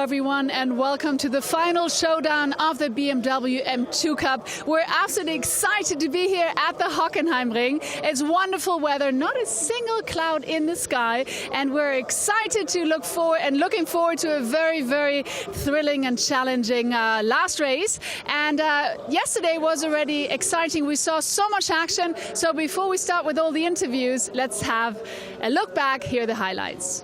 everyone, and welcome to the final showdown of the BMW M2 Cup. We're absolutely excited to be here at the Hockenheim ring. It's wonderful weather, not a single cloud in the sky, and we're excited to looking forward to a very, very thrilling and challenging last race. And yesterday was already exciting. We saw so much action. So before we start with all the interviews, let's have a look back. Here are the highlights.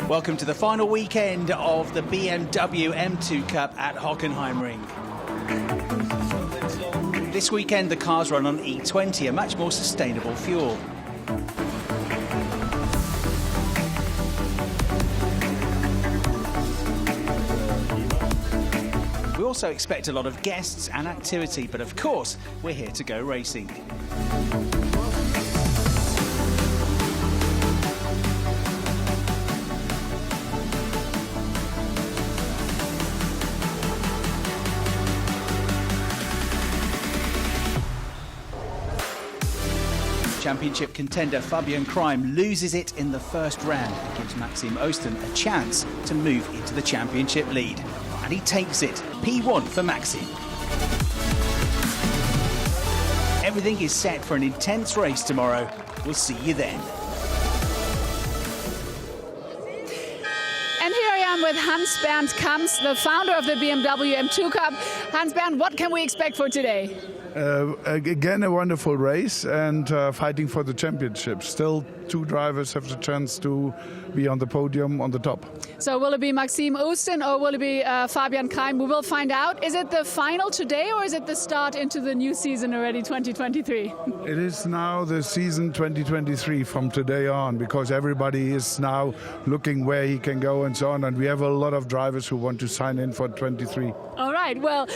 Welcome to the final weekend of the BMW M2 Cup at Hockenheim ring. This weekend the cars run on E20, a much more sustainable fuel. We also expect a lot of guests and activity, but of course we're here to go racing. Championship contender Fabian Krime loses it in the first round and gives Maxime Osten a chance to move into the championship lead. And he takes it. P1 for Maxime. Everything is set for an intense race tomorrow. We'll see you then. And here I am with Hans-Bernd Kamps, the founder of the BMW M2 Cup. Hans-Bernd, what can we expect for today? Again, a wonderful race and fighting for the championship. Still, two drivers have the chance to be on the podium on the top. So will it be Maxime Osten or will it be Fabian Krime? We will find out. Is it the final today or is it the start into the new season already, 2023? It is now the season 2023 from today on, because everybody is now looking where he can go and so on. And we have a lot of drivers who want to sign in for 23. All right, well,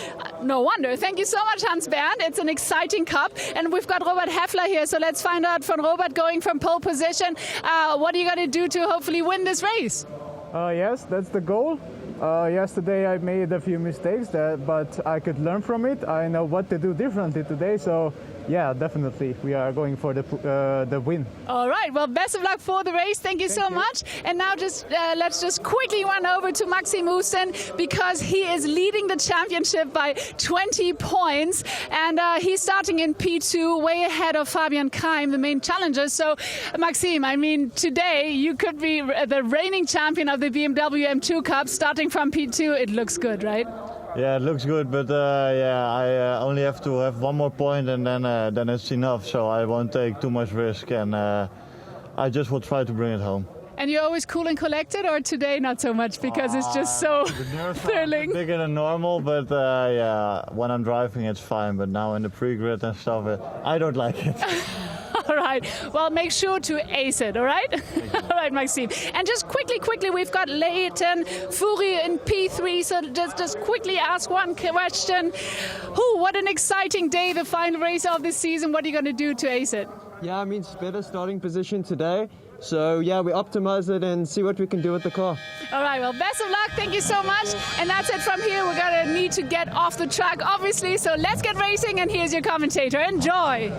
no wonder. Thank you so much, Hans-Bernd. It's an exciting cup. And we've got Robert Heffler here, so let's find out from Robert, going from pole position. What are you going to do to hopefully win this race? Yes, that's the goal. Yesterday I made a few mistakes, but I could learn from it. I know what to do differently today, so yeah, definitely we are going for the win. All right, well, best of luck for the race. Thank you so much. And now let's just quickly run over to Maxime Osten, because he is leading the championship by 20 points. And he's starting in P2, way ahead of Fabian Krime, the main challenger. So, Maxime, I mean, today you could be the reigning champion of the BMW M2 Cup, starting from P2. It looks good, right? Yeah, it looks good, but I only have to have one more point and then it's enough. So I won't take too much risk, and I just will try to bring it home. And you're always cool and collected, or today not so much because it's just so thrilling? Bigger than normal, but when I'm driving it's fine. But now in the pre-grid and stuff, I don't like it. All right. Well, make sure to ace it, all right? All right, Maxime. And just quickly, we've got Leighton Fury in P3, so just quickly ask one question. What an exciting day, the final race of this season. What are you going to do to ace it? Yeah, I mean, it's better starting position today. So, yeah, we optimize it and see what we can do with the car. All right, well, best of luck. Thank you so much. And that's it from here. We're going to need to get off the track, obviously. So let's get racing, and here's your commentator. Enjoy.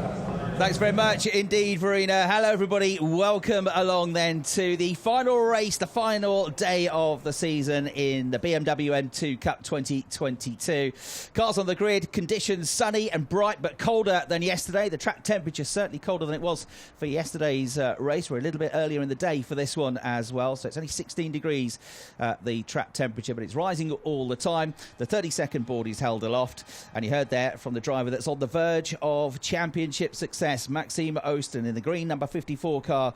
Thanks very much indeed, Verena. Hello, everybody. Welcome along then to the final race, the final day of the season in the BMW M2 Cup 2022. Cars on the grid, conditions sunny and bright, but colder than yesterday. The track temperature certainly colder than it was for yesterday's race. We're a little bit earlier in the day for this one as well, so it's only 16 degrees the track temperature, but it's rising all the time. The 30-second board is held aloft, and you heard there from the driver that's on the verge of championship success, Maxime Osten, in the green number 54 car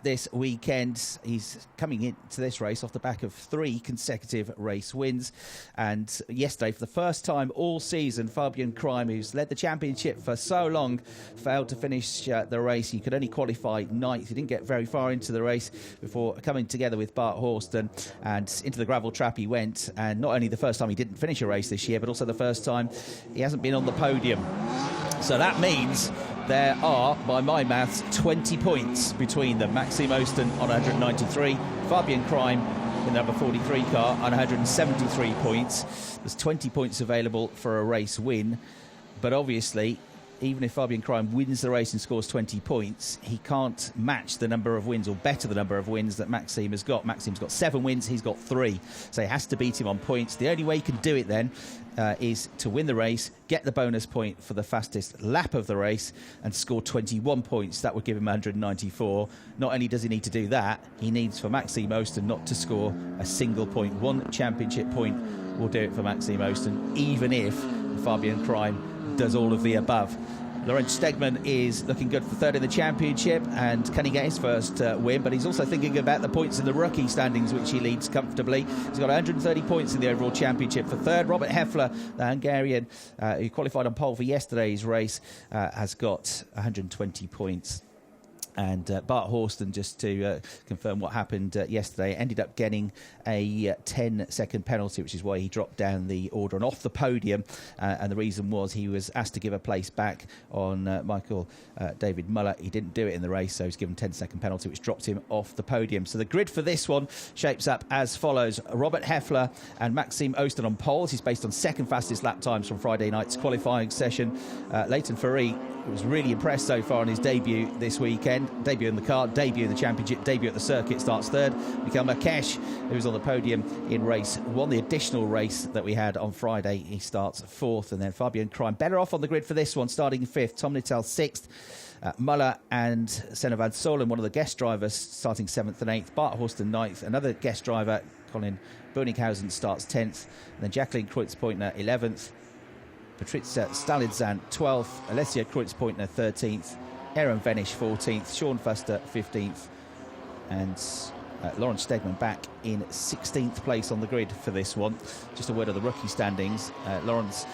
this weekend. He's coming into this race off the back of 3 consecutive race wins. And yesterday, for the first time all season, Fabian Krime, who's led the championship for so long, failed to finish the race. He could only qualify 9th. He didn't get very far into the race before coming together with Bart Horsten, and into the gravel trap he went. And not only the first time he didn't finish a race this year, but also the first time he hasn't been on the podium. So that means there are, by my maths, 20 points between them. Maxime Osten on 193, Fabian Krime in the number 43 car on 173 points. There's 20 points available for a race win, but obviously even if Fabian Crime wins the race and scores 20 points, he can't match the number of wins or better the number of wins that Maxime has got. Maxime's got 7 wins, he's got 3. So he has to beat him on points. The only way he can do it then is to win the race, get the bonus point for the fastest lap of the race and score 21 points. That would give him 194. Not only does he need to do that, he needs for Maxime Oosten not to score a single point. 1 championship point will do it for Maxime Oosten, even if Fabian Crime does all of the above. Laurent Stegman is looking good for 3rd in the championship, and can he get his first win? But he's also thinking about the points in the rookie standings, which he leads comfortably. He's got 130 points in the overall championship for 3rd. Robert Heffler, the Hungarian, who qualified on pole for yesterday's race, has got 120 points. And Bart Horsten, just to confirm what happened yesterday, ended up getting a 10-second penalty, which is why he dropped down the order and off the podium. And the reason was he was asked to give a place back on Michael David Muller. He didn't do it in the race, so he's given a 10-second penalty, which dropped him off the podium. So the grid for this one shapes up as follows. Robert Heffler and Maxime Oosten on poles. He's based on 2nd fastest lap times from Friday night's qualifying session. Leighton Fourie was really impressed so far on his debut this weekend. Debut in the car, debut in the championship, debut at the circuit, starts 3rd. Mikael Marquez, who's on the podium in race 1, the additional race that we had on Friday, he starts 4th. And then Fabian Crime, better off on the grid for this one, starting 5th. Tom Nittel 6th. Muller and Senna Van Solen, one of the guest drivers, starting 7th and 8th. Bart Horsten 9th. Another guest driver, Colin Boninghausen, starts 10th. And then Jacqueline Kreutz-Pointner 11th. Patricia Stalidzan 12th, Alessia Kreutz-Pointner 13th, Aaron Venish 14th, Sean Fuster 15th, and Laurent Stegman back in 16th place on the grid for this one. Just a word of the rookie standings. Laurent's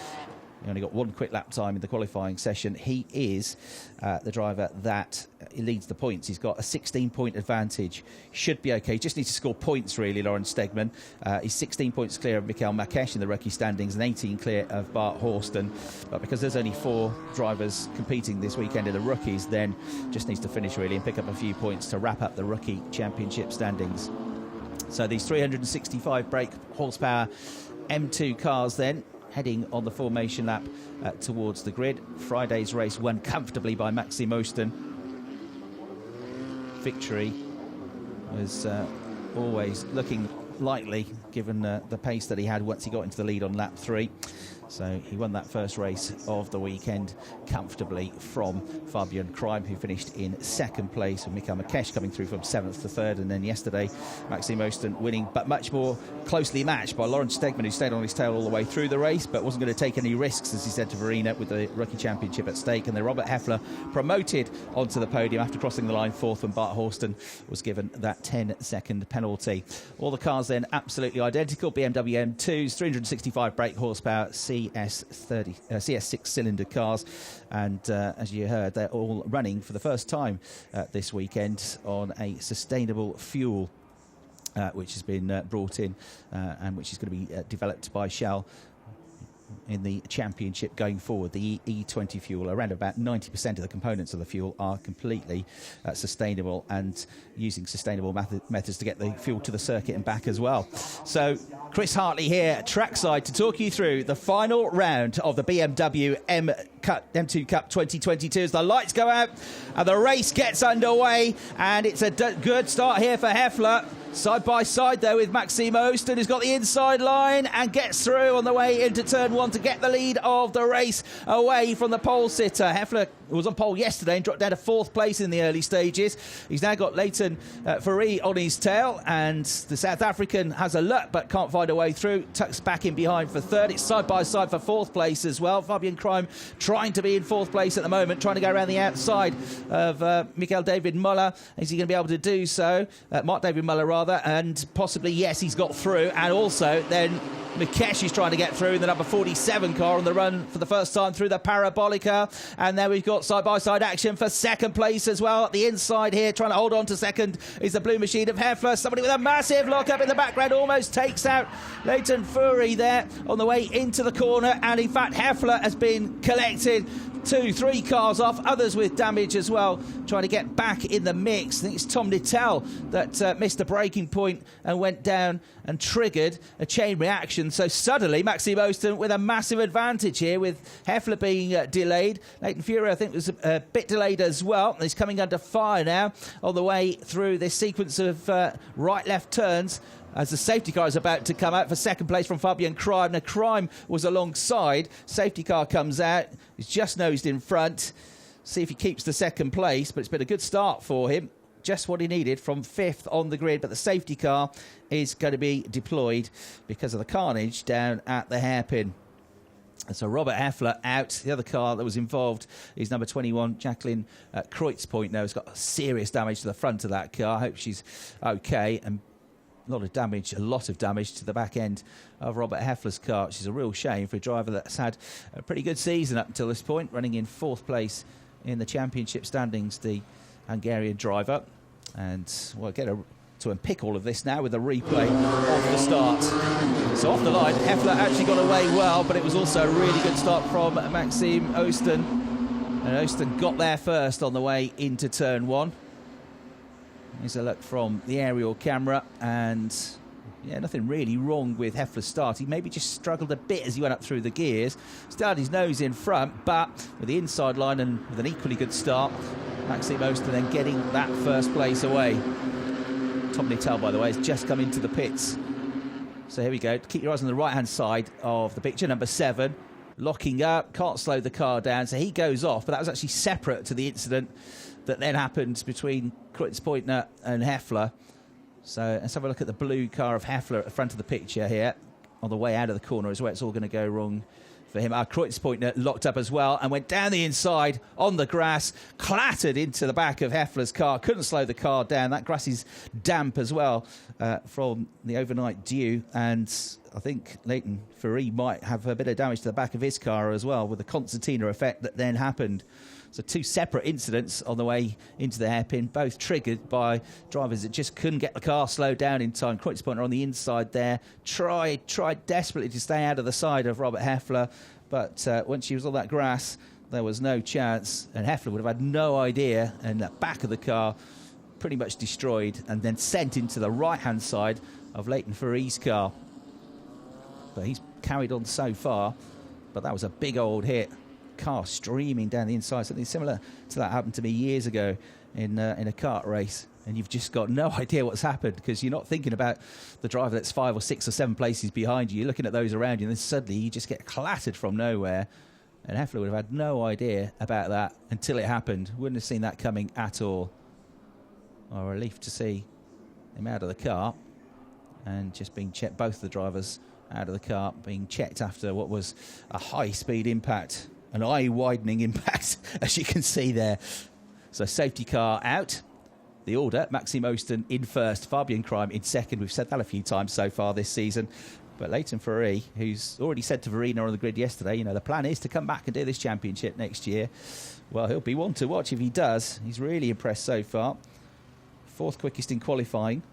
only got 1 quick lap time in the qualifying session. He is the driver that leads the points. He's got a 16-point advantage. Should be okay. Just needs to score points, really, Laurent Stegman. He's 16 points clear of Mikael Marquez in the rookie standings and 18 clear of Bart Horsten. But because there's only 4 drivers competing this weekend in the rookies, then just needs to finish, really, and pick up a few points to wrap up the rookie championship standings. So these 365 brake horsepower M2 cars then heading on the formation lap towards the grid. Friday's race won comfortably by Maxime Oosten. Victory was always looking likely given the pace that he had once he got into the lead on lap 3. So he won that first race of the weekend comfortably from Fabian Crime, who finished in 2nd place, and Mikael Marquez coming through from 7th to 3rd. And then yesterday, Maxime Oosten winning, but much more closely matched by Laurent Stegman, who stayed on his tail all the way through the race, but wasn't going to take any risks, as he said to Verena, with the rookie championship at stake. And then Robert Heffler promoted onto the podium after crossing the line 4th, and Bart Horsten was given that 10-second penalty. All the cars then absolutely identical. BMW M2s, 365 brake horsepower, CS6 cylinder cars, and as you heard, they're all running for the first time this weekend on a sustainable fuel which has been brought in and which is going to be developed by Shell in the championship going forward. The E20 fuel, around about 90% of the components of the fuel are completely sustainable, and using sustainable methods to get the fuel to the circuit and back as well. So Chris Hartley here trackside to talk you through the final round of the BMW M2 Cup 2022 as the lights go out and the race gets underway, and it's a good start here for Heffler. Side by side, though, with Maxime Oosten, who's got the inside line and gets through on the way into turn 1 to get the lead of the race away from the pole sitter. Heffler was on pole yesterday and dropped down to 4th place in the early stages. He's now got Leighton Fourie on his tail, and the South African has a look but can't find a way through. Tucks back in behind for 3rd. It's side by side for 4th place as well. Fabian Crime trying to be in 4th place at the moment, trying to go around the outside of Mikael David Muller. Is he going to be able to do so? Mark David Muller, rather. And possibly, yes, he's got through. And also then Marquez is trying to get through in the number 47 car on the run for the first time through the Parabolica. And there we've got side-by-side action for 2nd place as well. At the inside here, trying to hold on to 2nd is the blue machine of Heffler. Somebody with a massive lock-up in the background almost takes out Leighton Fourie there on the way into the corner. And in fact, Heffler has been collected 2-3 cars off, others with damage as well, trying to get back in the mix. I think it's Tom Nittel that missed the braking point and went down and triggered a chain reaction second. So suddenly, Maxime Osten with a massive advantage here, with Heffler being delayed. Leighton Fury, I think, was a bit delayed as well. He's coming under fire now on the way through this sequence of right-left turns, as the safety car is about to come out for second place from Fabian Crime. Now, Crime was alongside. Safety car comes out. He's just nosed in front. See if he keeps the second place, but it's been a good start for him. Just what he needed from 5th on the grid, but the safety car is going to be deployed because of the carnage down at the hairpin. And so Robert Heffler out. The other car that was involved is number 21, Jacqueline Kreutzpoint. Now, has got serious damage to the front of that car. I hope she's okay. And a lot of damage to the back end of Robert Heffler's car, which is a real shame for a driver that's had a pretty good season up until this point, running in 4th place in the championship standings, the Hungarian driver. And we'll get to unpick all of this now with a replay of the start. So off the line, Heffler actually got away well, but it was also a really good start from Maxime Osten. And Osten got there first on the way into turn 1. Here's a look from the aerial camera, and yeah, nothing really wrong with Heffler's start. He maybe just struggled a bit as he went up through the gears. Still had his nose in front, but with the inside line and with an equally good start, Maxime Osten then getting that first place away. Tom Nittel, by the way, has just come into the pits. So here we go. Keep your eyes on the right-hand side of the picture. Number 7, locking up, can't slow the car down, so he goes off, but that was actually separate to the incident that then happened between Kreutzpointner and Heffler. So let's have a look at the blue car of Heffler at the front of the picture here. On the way out of the corner is where it's all going to go wrong for him. Kreutzpointner locked up as well and went down the inside on the grass, clattered into the back of Heffler's car, couldn't slow the car down. That grass is damp as well from the overnight dew, and I think Leighton Fury might have a bit of damage to the back of his car as well, with the concertina effect that then happened. So 2 separate incidents on the way into the hairpin, both triggered by drivers that just couldn't get the car slowed down in time. Kreutzpointner on the inside there, tried desperately to stay out of the side of Robert Heffler, but once she was on that grass, there was no chance, and Heffler would have had no idea, and the back of the car pretty much destroyed and then sent into the right-hand side of Leighton Fury's car. But he's carried on so far, but that was a big old hit. Car streaming down the inside. Something similar to that happened to me years ago in a kart race, and you've just got no idea what's happened because you're not thinking about the driver that's 5 or 6 or 7 places behind you. You're looking at those around you, and then suddenly you just get clattered from nowhere. And Heffler would have had no idea about that until it happened. Wouldn't have seen that coming at all. A relief to see him out of the car and just being checked. Both of the drivers out of the car being checked after what was a high-speed impact. An eye-widening impact, as you can see there. So safety car out. The order, Maxime Osten in first, Fabian Crime in second. We've said that a few times so far this season. But Leighton Fury, who's already said to Verena on the grid yesterday, you know, the plan is to come back and do this championship next year. Well, he'll be one to watch if he does. He's really impressed so far. 4th quickest in qualifying.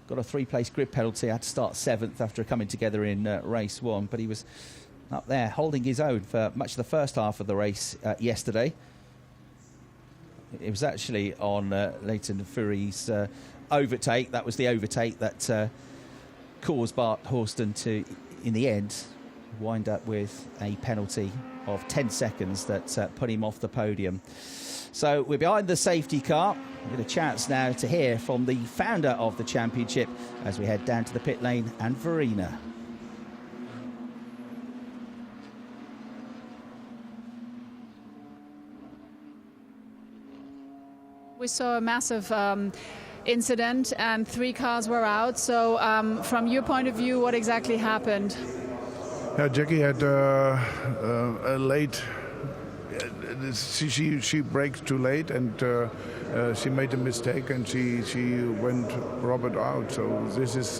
Got a 3-place grid penalty. Had to start 7th after coming together in race 1. But he was up there holding his own for much of the first half of the race yesterday. It was actually on Leighton Fury's overtake. That was the overtake that caused Bart Horston to, in the end, wind up with a penalty of 10 seconds that put him off the podium. So we're behind the safety car. We get a chance now to hear from the founder of the championship as we head down to the pit lane and Verena. We saw a massive incident and 3 cars were out. So from your point of view, what exactly happened? Yeah, Jackie had a late... She braked too late, and she made a mistake, and she went Robert out. So this is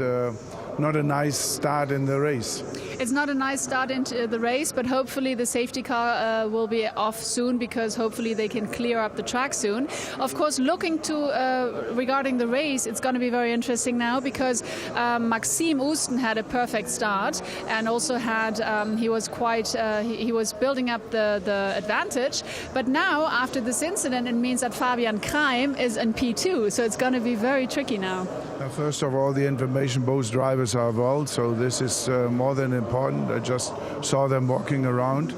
not a nice start in the race. It's not a nice start into the race, but hopefully the safety car will be off soon, because hopefully they can clear up the track soon. Of course, looking to regarding the race, it's going to be very interesting now, because Maxime Osten had a perfect start and also had he was building up the advantage. But now, after this incident, it means that Fabian Kraim is in P2, so it's going to be very tricky now. First of all, the information, both drivers are well, so this is more than important. I just saw them walking around.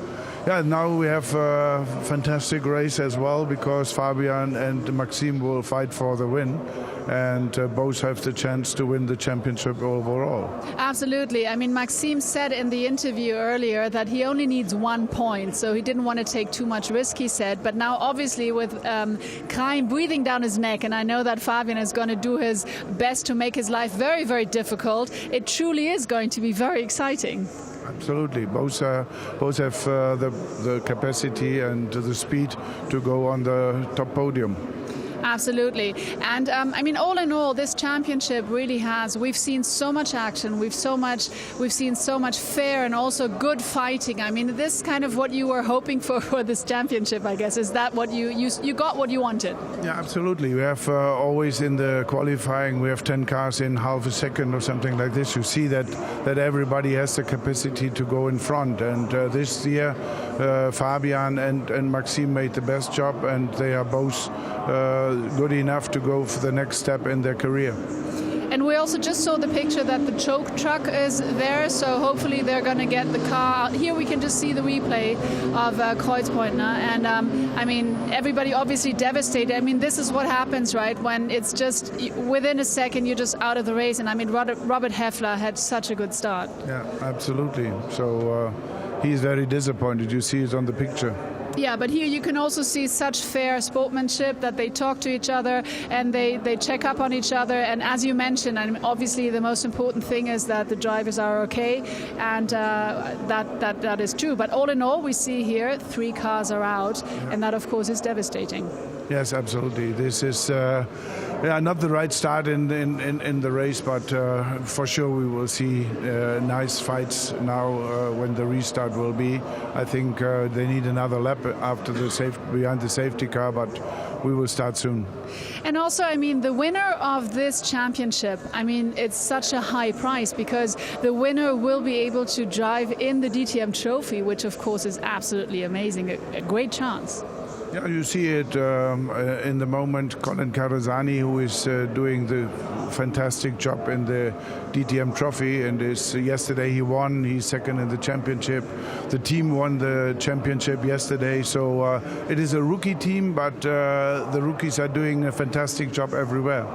Yeah, now we have a fantastic race as well, because Fabian and Maxime will fight for the win, and both have the chance to win the championship overall. Absolutely. I mean, Maxime said in the interview earlier that he only needs 1 point, so he didn't want to take too much risk, he said. But now, obviously, with Kraim breathing down his neck, and I know that Fabian is going to do his best to make his life very, very difficult, it truly is going to be very exciting. Absolutely. Both have the capacity and the speed to go on the top podium. Absolutely. And I mean, all in all, this championship really we've seen so much action, we've seen so much fair and also good fighting. I mean, this is kind of what you were hoping for this championship, I guess. Is that what you got what you wanted? Yeah, absolutely. We have always in the qualifying, we have 10 cars in half a second or something like this. You see that everybody has the capacity to go in front. And this year, Fabian and Maxime made the best job, and they are both good enough to go for the next step in their career. And we also just saw the picture that the choke truck is there, so hopefully they're going to get the car out. Here we can just see the replay of Kreuzpointner, and I mean, everybody obviously devastated. I mean, this is what happens, right, when it's just within a second you're just out of the race. And I mean, Robert Heffler had such a good start. Yeah, absolutely. So he's very disappointed. You see it on the picture. Yeah, but here you can also see such fair sportsmanship that they talk to each other and they check up on each other. And as you mentioned, I mean, obviously the most important thing is that the drivers are okay, and that is true. But all in all, we see here 3 cars are out, and that of course is devastating. Yes, absolutely. This is not the right start in the race, but for sure we will see nice fights now when the restart will be. I think they need another lap after behind the safety car, but we will start soon. And also, I mean, the winner of this championship, I mean, it's such a high price because the winner will be able to drive in the DTM trophy, which of course is absolutely amazing, a great chance. Yeah, you see it in the moment. Colin Carazani, who is doing the fantastic job in the DTM Trophy, and yesterday he won. He's second in the championship. The team won the championship yesterday, so it is a rookie team, but the rookies are doing a fantastic job everywhere.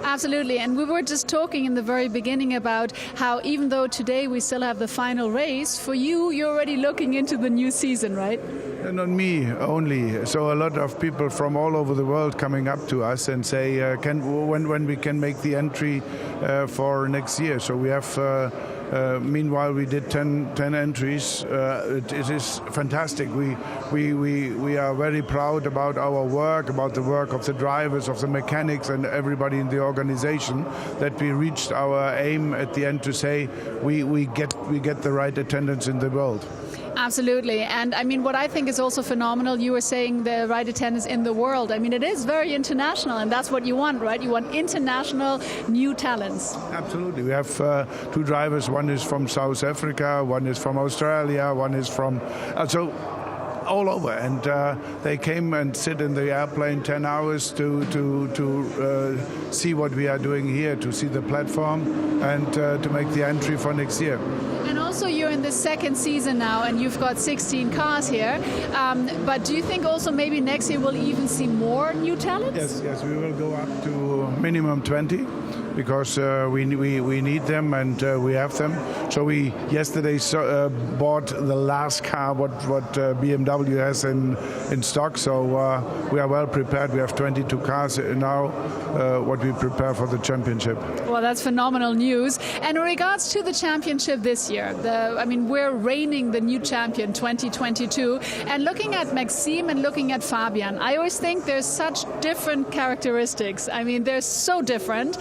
Absolutely, and we were just talking in the very beginning about how even though today we still have the final race, for you're already looking into the new season, right? And not me only. So a lot of people from all over the world coming up to us and say, when we can make the entry for next year. So we have, meanwhile, we did 10 entries. It is fantastic. We are very proud about our work, about the work of the drivers, of the mechanics, and everybody in the organization, that we reached our aim at the end to say we get the right attendance in the world. Absolutely. And I mean, what I think is also phenomenal, you were saying the right attendance in the world. I mean, it is very international, and that's what you want, right? You want international new talents. Absolutely. We have 2 drivers. One is from South Africa, one is from Australia, one is from... all over, and they came and sit in the airplane 10 hours to see what we are doing here, to see the platform, and to make the entry for next year. And also you're in the second season now, and you've got 16 cars here, but do you think also maybe next year we'll even see more new talents? Yes, we will go up to minimum 20. Because we need them, and we have them. So we yesterday bought the last car what BMW has in stock. So we are well prepared. We have 22 cars now, what we prepare for the championship. Well, that's phenomenal news. And in regards to the championship this year, we're reigning the new champion 2022. And looking at Maxime and looking at Fabian, I always think there's such different characteristics. I mean, they're so different.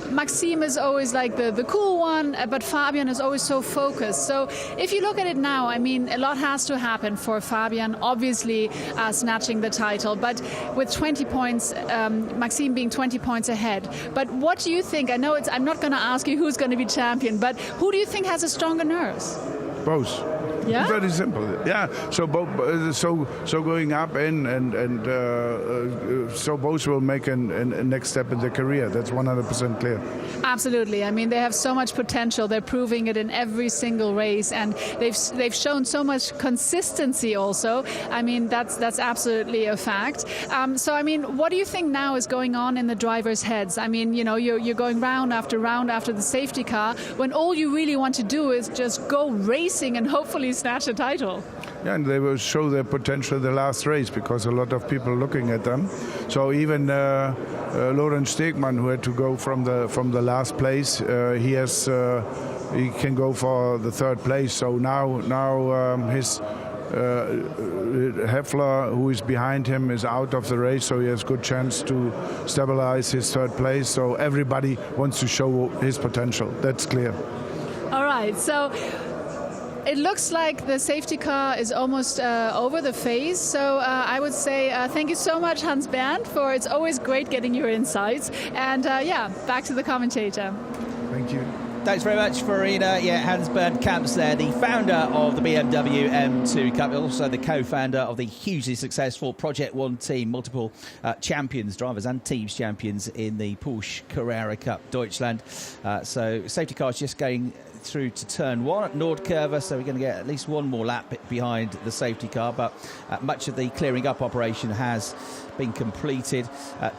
Maxime is always like the cool one, but Fabian is always so focused. So if you look at it now, I mean, a lot has to happen for Fabian, obviously snatching the title, but with 20 points, Maxime being 20 points ahead. But what do you think? I know I'm not going to ask you who's going to be champion, but who do you think has a stronger nerves? Both. Yeah? Very simple. Yeah. So so going up in and so both will make a next step in their career. That's 100% clear. Absolutely. I mean, they have so much potential. They're proving it in every single race, and they've shown so much consistency also. I mean, that's absolutely a fact. So, I mean, what do you think now is going on in the drivers' heads? I mean, you know, you're going round after the safety car when all you really want to do is just go racing and hopefully snatch a title. Yeah, and they will show their potential in the last race because a lot of people are looking at them. So even Lorenz Stegmann, who had to go from the last place, he can go for the third place. So now his Heffler, who is behind him, is out of the race, so he has good chance to stabilize his third place. So everybody wants to show his potential. That's clear. All right, so it looks like the safety car is almost over the phase. So I would say thank you so much, Hans Bernd, for it's always great getting your insights. And yeah, back to the commentator. Thank you. Thanks very much, Farina. Yeah, Hans Bernd Kamps there, the founder of the BMW M2 Cup, also the co-founder of the hugely successful Project One team, multiple champions, drivers and teams champions in the Porsche Carrera Cup Deutschland. So safety cars just going through to turn one at Nordkurve, so we're going to get at least one more lap behind the safety car, but much of the clearing up operation has been completed.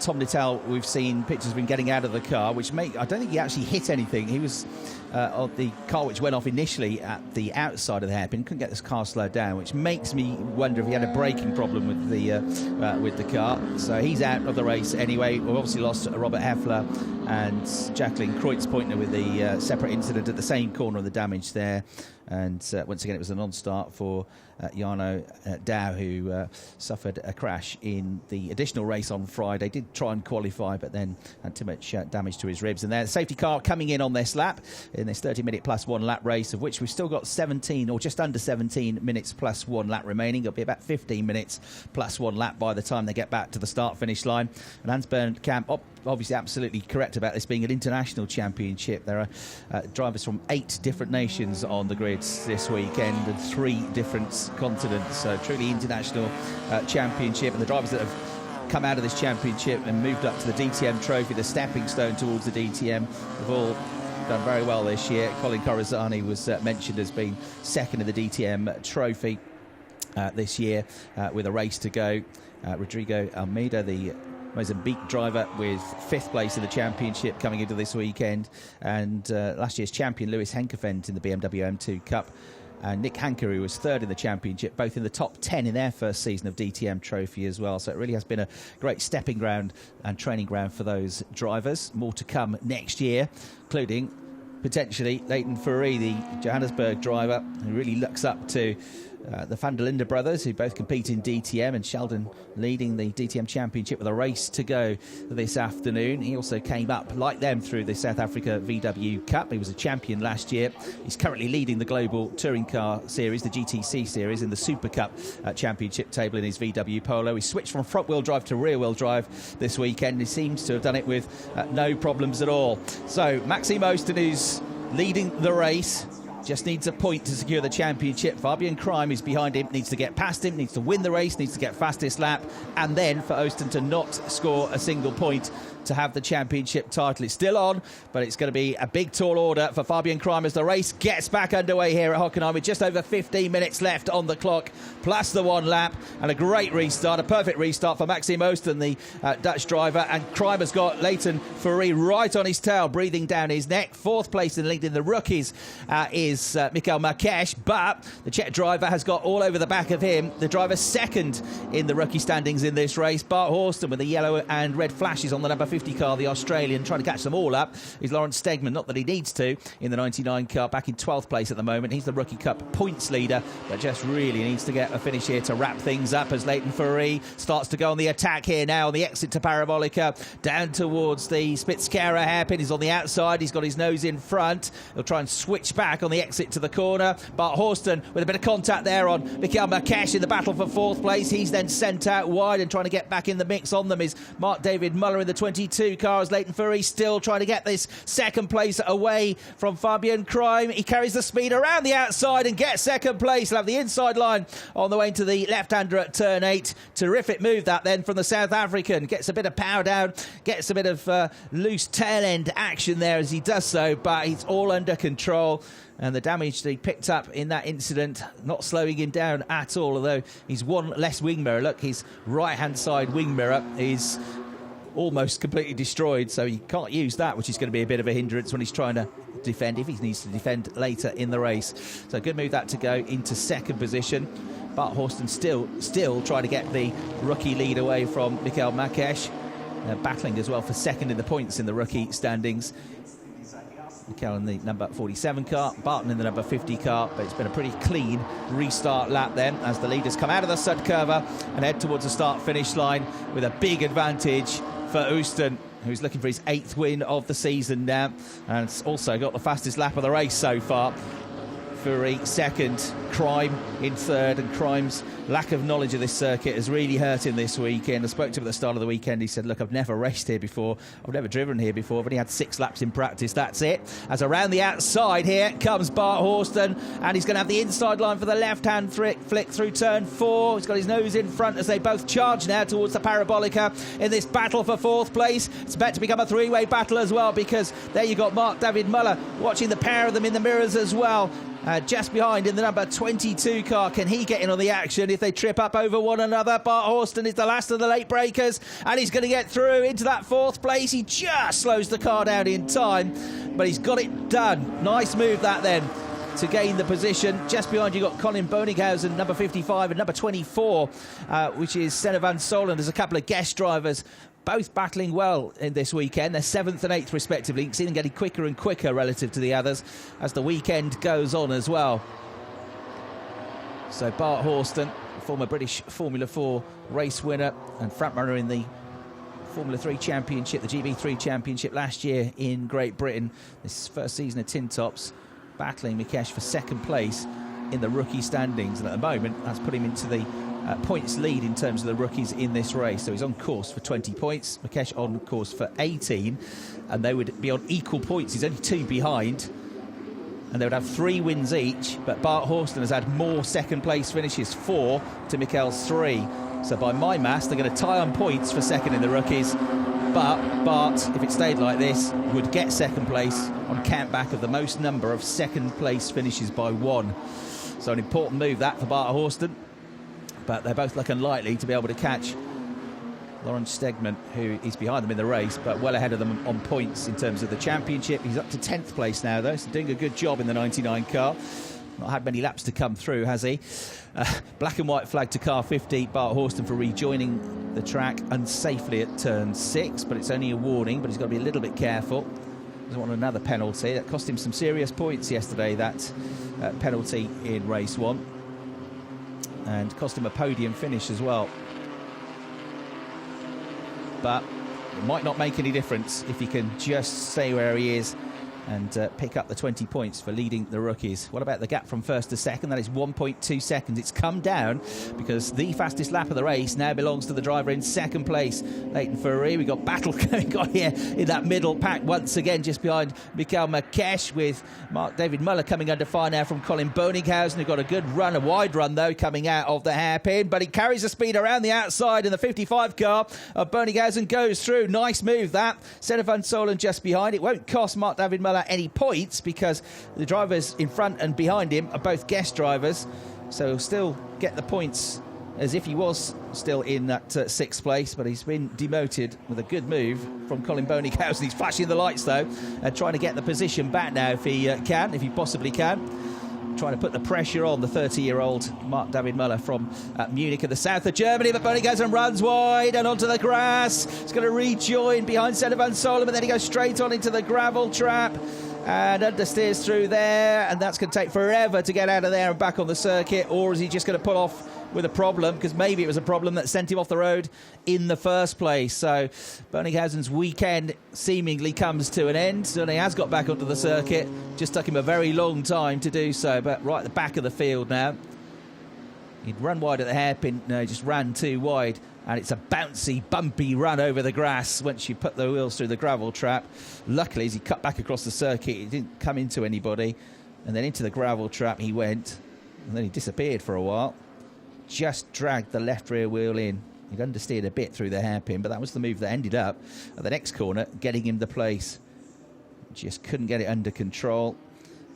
Tom Little, we've seen pictures of him getting out of the car, which I don't think he actually hit anything. He was on the car which went off initially at the outside of the hairpin, couldn't get this car slowed down, which makes me wonder if he had a braking problem with the car. So he's out of the race anyway. We've obviously lost Robert Heffler and Jacqueline Kreutzpointner with the separate incident at the same corner of the damage there. And once again, it was a non-start for Jarno Dow, who suffered a crash in the additional race on Friday. Did try and qualify, but then had too much damage to his ribs. And there, the safety car coming in on this lap, in this 30-minute plus one lap race, of which we've still got 17 or just under 17 minutes plus one lap remaining. It'll be about 15 minutes plus one lap by the time they get back to the start-finish line. And Hans Bernd Kamp, obviously absolutely correct about this being an international championship. There are drivers from 8 different nations on the grids this weekend and 3 different continents, so truly international championship. And the drivers that have come out of this championship and moved up to the DTM trophy, the stepping stone towards the DTM, have all done very well this year. Colin Corazzani was mentioned as being second in the DTM trophy this year with a race to go. Rodrigo Almeida, the Mozambique driver, with 5th place in the championship coming into this weekend, and last year's champion Lewis Henkerfent in the BMW M2 Cup, and Nick Hanker, who was 3rd in the championship, both in the top 10 in their first season of DTM trophy as well. So it really has been a great stepping ground and training ground for those drivers. More to come next year, including potentially Leighton Fourie, the Johannesburg driver, who really looks up to the Van der Linde brothers, who both compete in DTM, and Sheldon leading the DTM Championship with a race to go this afternoon. He also came up, like them, through the South Africa VW Cup. He was a champion last year. He's currently leading the Global Touring Car Series, the GTC Series, in the Super Cup Championship table in his VW Polo. He switched from front-wheel drive to rear-wheel drive this weekend. He seems to have done it with no problems at all. So Maxime Oosten, who's leading the race, just needs a point to secure the championship. Fabian Krime is behind him, needs to get past him, needs to win the race, needs to get fastest lap, and then for Oosten to not score a single point to have the championship title. It's still on, but it's going to be a big tall order for Fabian Krime as the race gets back underway here at Hockenheim with just over 15 minutes left on the clock, plus the one lap, and a great restart, a perfect restart for Maxime Oosten, the Dutch driver. And Krime has got Leighton Fourie right on his tail, breathing down his neck. 4th place in leading the rookies is Michael Marques, but the Czech driver has got all over the back of him. The driver 2nd in the rookie standings in this race, Bart Horston, with the yellow and red flashes on the number 50 car, the Australian, trying to catch them all up is Lawrence Stegman. Not that he needs to, in the 99 car, back in 12th place at the moment. He's the Rookie Cup points leader, but just really needs to get a finish here to wrap things up as Leighton Fourie starts to go on the attack here now on the exit to Parabolica, down towards the Spitzkara hairpin. He's on the outside, he's got his nose in front. He'll try and switch back on the exit to the corner. Bart Horston with a bit of contact there on Michael Marques in the battle for 4th place. He's then sent out wide, and trying to get back in the mix on them is Mark David Muller in the 20 22 car as Leighton Fury still trying to get this second place away from Fabian Crime. He carries the speed around the outside and gets second place. He'll have the inside line on the way into the left-hander at turn 8. Terrific move that then from the South African. Gets a bit of power down, gets a bit of loose tail end action there as he does so, but he's all under control. And the damage that he picked up in that incident, not slowing him down at all, although he's one less wing mirror. Look, his right-hand side wing mirror is almost completely destroyed, so he can't use that, which is going to be a bit of a hindrance when he's trying to defend, if he needs to defend later in the race. So good move that to go into second position. Bart Horston still trying to get the rookie lead away from Mikael Makesh. Battling as well for second in the points in the rookie standings. Mikael in the number 47 car, Barton in the number 50 car, but it's been a pretty clean restart lap then as the leaders come out of the Sud Curva and head towards the start-finish line with a big advantage for Houston, who's looking for his 8th win of the season now, and it's also got the fastest lap of the race so far. Fury second, Crime in third, and Crime's lack of knowledge of this circuit has really hurt him this weekend. I spoke to him at the start of the weekend. He said, look, I've never raced here before, I've never driven here before, but he had 6 laps in practice, that's it. As around the outside here comes Bart Horston, and he's going to have the inside line for the left-hand flick through turn 4. He's got his nose in front as they both charge now towards the Parabolica in this battle for 4th place. It's about to become a 3-way battle as well, because there you got Mark David Muller watching the pair of them in the mirrors as well. Just behind in the number 22 car. Can he get in on the action if they trip up over one another? Bart Horston is the last of the late breakers, and he's going to get through into that 4th place. He just slows the car down in time, but he's got it done. Nice move that then to gain the position. Just behind you got Colin Bonighausen, number 55, and number 24, which is Senna van Solen. There's a couple of guest drivers both battling well in this weekend. They're 7th and 8th respectively. You can see them getting quicker and quicker relative to the others as the weekend goes on as well. So Bart Horston, former British Formula 4 race winner and frontrunner in the Formula 3 Championship, the GB3 Championship last year in Great Britain. This first season of Tin Tops, battling Makesh for second place in the rookie standings, and at the moment that's put him into the points lead in terms of the rookies in this race. So he's on course for 20 points, Makesh on course for 18, and they would be on equal points. He's only 2 behind, and they would have 3 wins each, but Bart Horston has had more second place finishes, 4 to Mikael's 3. So by my maths, they're going to tie on points for second in the rookies, but Bart, if it stayed like this, would get second place on count back of the most number of second place finishes by 1. So an important move that for Bart Horston. But they both look unlikely to be able to catch Lawrence Stegman, who is behind them in the race, but well ahead of them on points in terms of the championship. He's up to 10th place now, though, so doing a good job in the 99 car. Not had many laps to come through, has he? Black and white flag to car 50, Bart Horston for rejoining the track unsafely at turn 6, but it's only a warning, but he's got to be a little bit careful. Doesn't want another penalty. That cost him some serious points yesterday, that penalty in race 1. And cost him a podium finish as well. But it might not make any difference if he can just stay where he is and pick up the 20 points for leading the rookies. What about the gap from first to second? That is 1.2 seconds. It's come down because the fastest lap of the race now belongs to the driver in second place, Leighton Fury. We've got battle going on here in that middle pack once again, just behind Mikael Makesh, with Mark David Muller coming under fire now from Colin Bonighausen, who got a good run, a wide run though, coming out of the hairpin, but he carries the speed around the outside in the 55 car of Bonighausen, goes through. Nice move that. Senna van Solen just behind. It won't cost Mark David Muller any points because the drivers in front and behind him are both guest drivers, so he'll still get the points as if he was still in that 6th place, but he's been demoted with a good move from Colin Bonighausen. He's flashing the lights though and trying to get the position back now if he can, if he possibly can. Trying to put the pressure on the 30-year-old Mark David Muller from Munich in the south of Germany, but Bonighausen runs wide and onto the grass. He's going to rejoin behind Senna van Solen, but then he goes straight on into the gravel trap and understeers through there, and that's going to take forever to get out of there and back on the circuit. Or is he just going to pull off with a problem, because maybe it was a problem that sent him off the road in the first place? So Bonighausen's weekend seemingly comes to an end, and he has got back onto the circuit. Just took him a very long time to do so, but right at the back of the field now. He'd run wide at the hairpin, no, just ran too wide, and it's a bouncy, bumpy run over the grass once you put the wheels through the gravel trap. Luckily, as he cut back across the circuit, he didn't come into anybody, and then into the gravel trap he went, and then he disappeared for a while. Just dragged the left rear wheel in. He'd understeered a bit through the hairpin, but that was the move that ended up at the next corner, getting him the place. Just couldn't get it under control.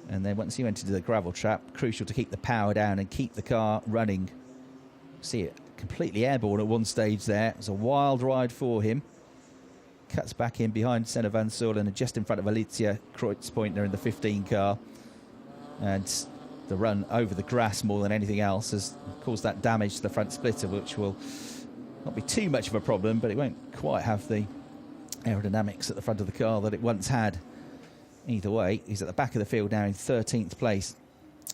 And then once he went into the gravel trap, crucial to keep the power down and keep the car running. See it completely airborne at one stage there. It was a wild ride for him. Cuts back in behind Senna Van Soelen and just in front of Alicia Kreutzpointner in the 15 car. And the run over the grass more than anything else has caused that damage to the front splitter, which will not be too much of a problem, but it won't quite have the aerodynamics at the front of the car that it once had. Either way, he's at the back of the field now in 13th place.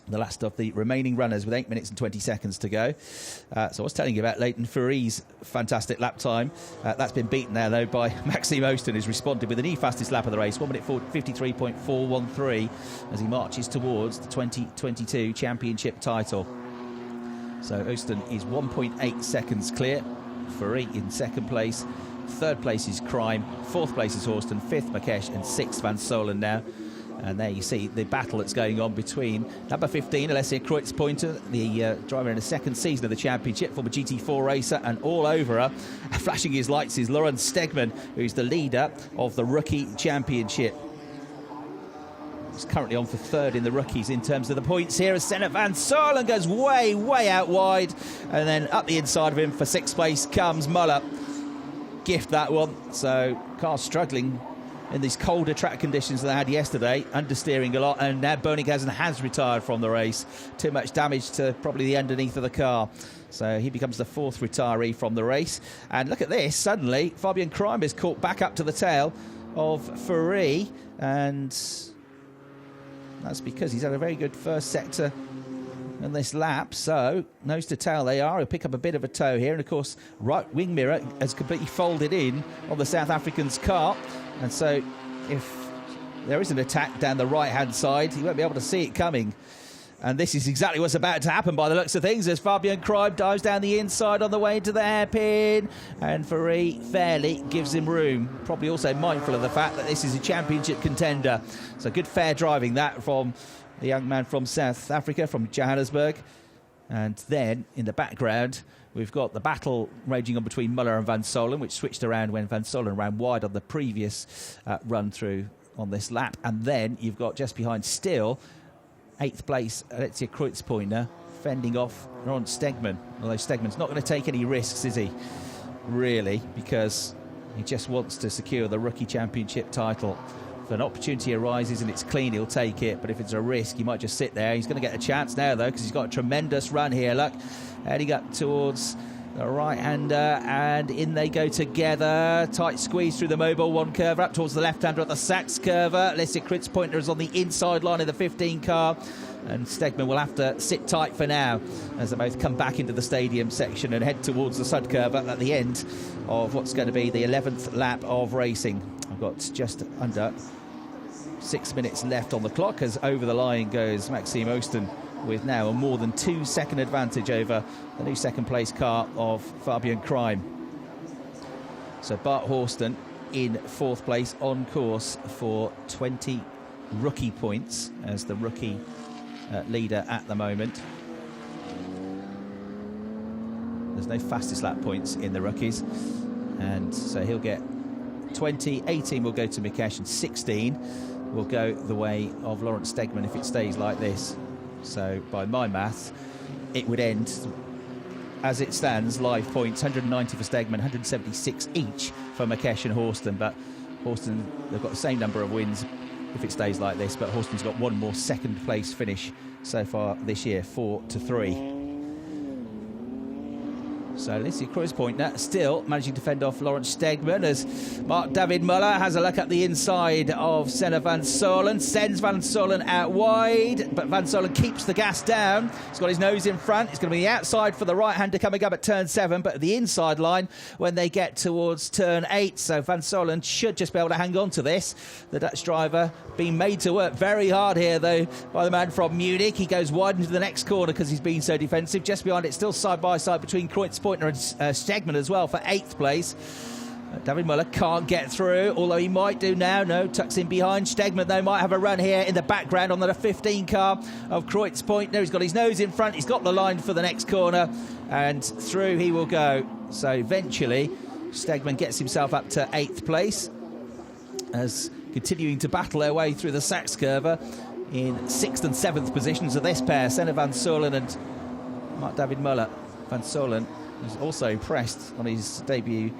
The last of the remaining runners with 8 minutes and 20 seconds to go. So I was telling you about Leighton Foury's fantastic lap time. That's been beaten now, though, by Maxime Osten, who's responded with the new fastest lap of the race, 1 minute 53.413, as he marches towards the 2022 championship title. So Osten is 1.8 seconds clear. Foury in second place. Third place is Crime. Fourth place is Horston. Fifth, Makesh. And sixth, Van Soelen now. And there you see the battle that's going on between number 15, Alessia Kreutzpointner, the driver in the second season of the championship, former GT4 racer, and all over her, flashing his lights, is Lauren Stegman, who's the leader of the rookie championship. He's currently on for third in the rookies in terms of the points here, as Senna Van Soelen goes way, way out wide. And then up the inside of him for sixth place comes Muller. Gift that one. So car struggling in these colder track conditions that they had yesterday, understeering a lot, and now Bonighazen has retired from the race. Too much damage to probably the underneath of the car. So he becomes the fourth retiree from the race. And look at this, suddenly Fabian Crime is caught back up to the tail of Foury, and that's because he's had a very good first sector in this lap. So nose to tail they are. He'll pick up a bit of a tow here, and of course right wing mirror has completely folded in on the South African's car, and so if there is an attack down the right hand side, he won't be able to see it coming. And this is exactly what's about to happen by the looks of things, as Fabian Crime dives down the inside on the way into the hairpin, and Foury fairly gives him room, probably also mindful of the fact that this is a championship contender. So good fair driving that from the young man from South Africa, from Johannesburg. And then in the background we've got the battle raging on between Muller and Van Soelen, which switched around when Van Soelen ran wide on the previous run through on this lap. And then you've got just behind still 8th place Alessia Kreutzpointner fending off Ron Stegman. Although Stegman's not going to take any risks, is he? Really, because he just wants to secure the rookie championship title. If an opportunity arises and it's clean, he'll take it. But if it's a risk, he might just sit there. He's going to get a chance now, though, because he's got a tremendous run here. Look, heading up towards the right-hander, and in they go together. Tight squeeze through the Mobile 1 curve, up towards the left-hander at the Sachs curver. Alessia Kreutzpointner is on the inside line of the 15 car, and Stegman will have to sit tight for now as they both come back into the stadium section and head towards the Sud curve at the end of what's going to be the 11th lap of racing. I've got just under 6 minutes left on the clock as over the line goes Maxime Osten, with now a more than 2 second advantage over the new second place car of Fabian Crime. So Bart Horston in fourth place, on course for 20 rookie points as the rookie leader at the moment. There's no fastest lap points in the rookies, and so he'll get 20, 18 will go to Makesh, and 16 will go the way of Lawrence Stegman if it stays like this. So by my maths, it would end, as it stands, live points, 190 for Stegman, 176 each for Makesh and Horston. But Horston, they've got the same number of wins if it stays like this, but Horston's got one more second place finish so far this year, 4-3. So Lindsay Kreuzpointner still managing to fend off Lawrence Stegman as Mark-David Muller has a look at the inside of Senna Van Solen, sends Van Solen out wide, but Van Solen keeps the gas down. He's got his nose in front. It's going to be the outside for the right-hander coming up at turn 7, but the inside line when they get towards turn 8. So Van Solen should just be able to hang on to this. The Dutch driver being made to work very hard here, though, by the man from Munich. He goes wide into the next corner because he's been so defensive. Just behind it, still side by side between Kreuzpointner and Stegman as well for 8th place. David Muller can't get through, although he might do now. No, tucks in behind. Stegman, though, might have a run here in the background on the 15 car of Kreuzpointner. He's got his nose in front. He's got the line for the next corner, and through he will go. So eventually, Stegman gets himself up to 8th place as continuing to battle their way through the Sachs-Curve in 6th and 7th positions of this pair, Senna Van Solen and Mark-David Muller. Van Solen was also impressed on his debut